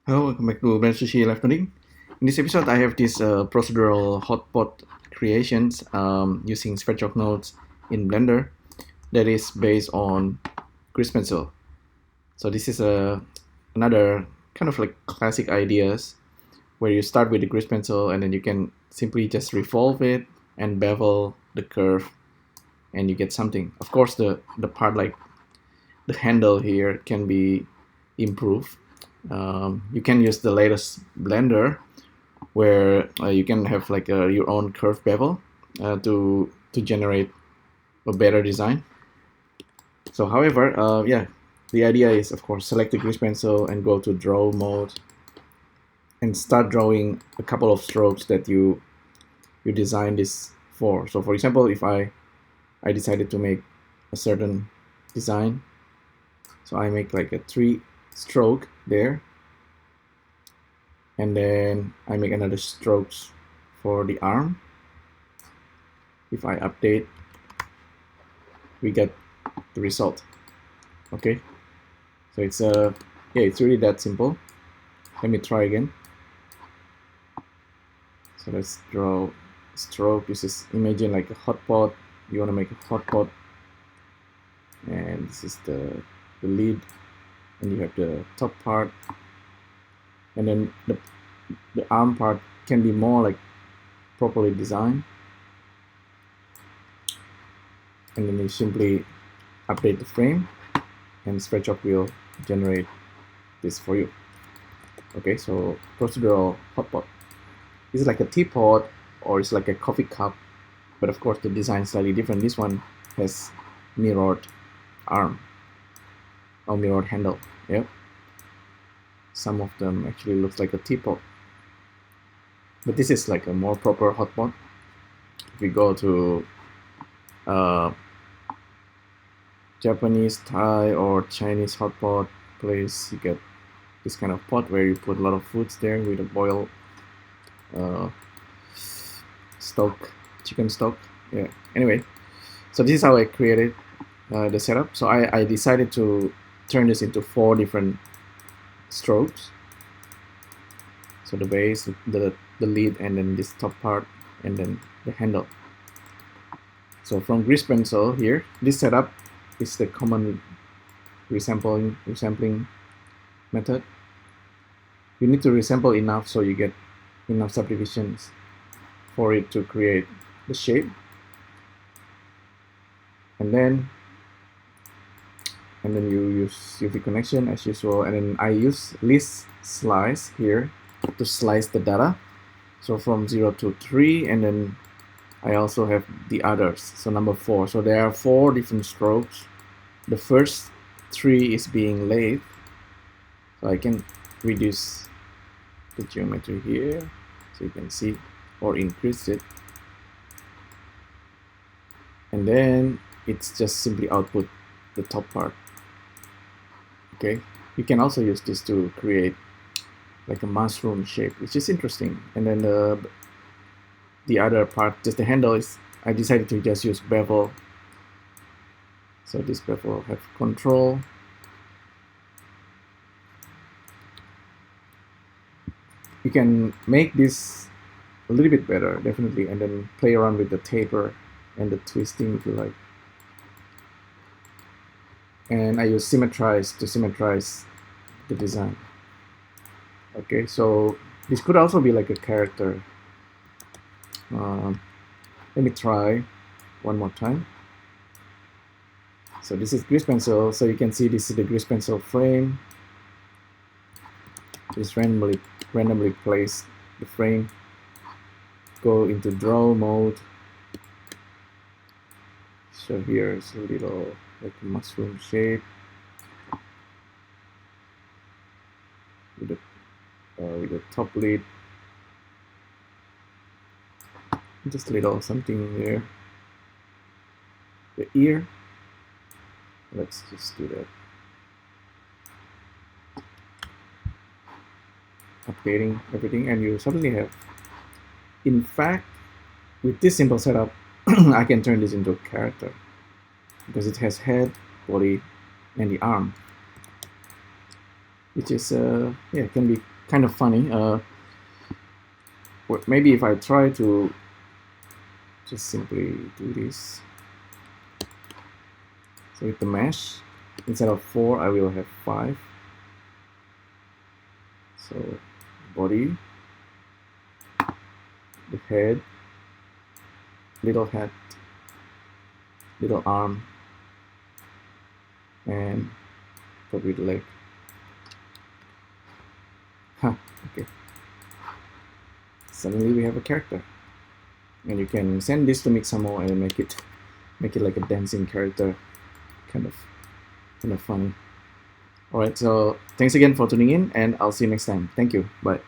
Hello, welcome back to Brand Sushi LIVENODING. In this episode, I have this procedural hotpot creations using Spectral nodes in Blender that is based on grease pencil. So this is another kind of like classic ideas where you start with the grease pencil and then you can simply just revolve it and bevel the curve and you get something. Of course, the part like the handle here can be improved. You can use the latest Blender where you can have like your own curve bevel to generate a better design. So however, yeah, the idea is of course select the grease pencil and go to draw mode and start drawing a couple of strokes that you design this for. So for example, if I decided to make a certain design, so I make like a 3 stroke there, and then I make another strokes for the arm. If I update, we get the result. Okay, so it's yeah, it's really that simple. Let me try again. So let's draw stroke. This is, imagine like a hot pot. You want to make a hot pot, and this is the lid, and you have the top part, and then the arm part can be more like properly designed, and then you simply update the frame and SketchUp will generate this for you. Okay, so procedural hotpot. This is like a teapot or it's like a coffee cup, but of course the design is slightly different. This one has mirrored arm or mirrored handle. Yep. Some of them actually looks like a teapot, but this is like a more proper hotpot. If we go to Japanese, Thai, or Chinese hotpot place, you get this kind of pot where you put a lot of foods there with a boiled stock, chicken stock. Yeah. Anyway, so this is how I created the setup. So I decided to turn this into 4 different strokes. So the base, the lid, and then this top part, and then the handle. So from grease pencil here, this setup is the common resampling method. You need to resample enough so you get enough subdivisions for it to create the shape. And then you use UV connection as usual, and then I use list slice here to slice the data. So from 0 to 3, and then I also have the others, so number 4. So there are 4 different strokes. The first 3 is being laid, so I can reduce the geometry here so you can see, or increase it, and then it's just simply output the top part. Okay, you can also use this to create like a mushroom shape, which is interesting. And then the other part, just the handle, is I decided to just use bevel. So this bevel have control. You can make this a little bit better, definitely, and then play around with the taper and the twisting if you like. And I use symmetrize to symmetrize the design. Okay, so this could also be like a character. Let me try one more time. So this is grease pencil, so you can see this is the grease pencil frame. Just randomly place the frame. Go into draw mode. So here is a little like a mushroom shape with the top lid. Just a little something there. The ear. Let's just do that. Updating everything, and you suddenly have, in fact, with this simple setup, I can turn this into a character because it has head, body, and the arm, which is yeah, can be kind of funny. Maybe if I try to just simply do this. So with the mesh, instead of 4, I will have 5. So body, the head, little head, little arm, and probably the leg. Huh, okay. Suddenly we have a character. And you can send this to Mixamo and make it like a dancing character. Kind of funny. Alright, so thanks again for tuning in, and I'll see you next time. Thank you. Bye.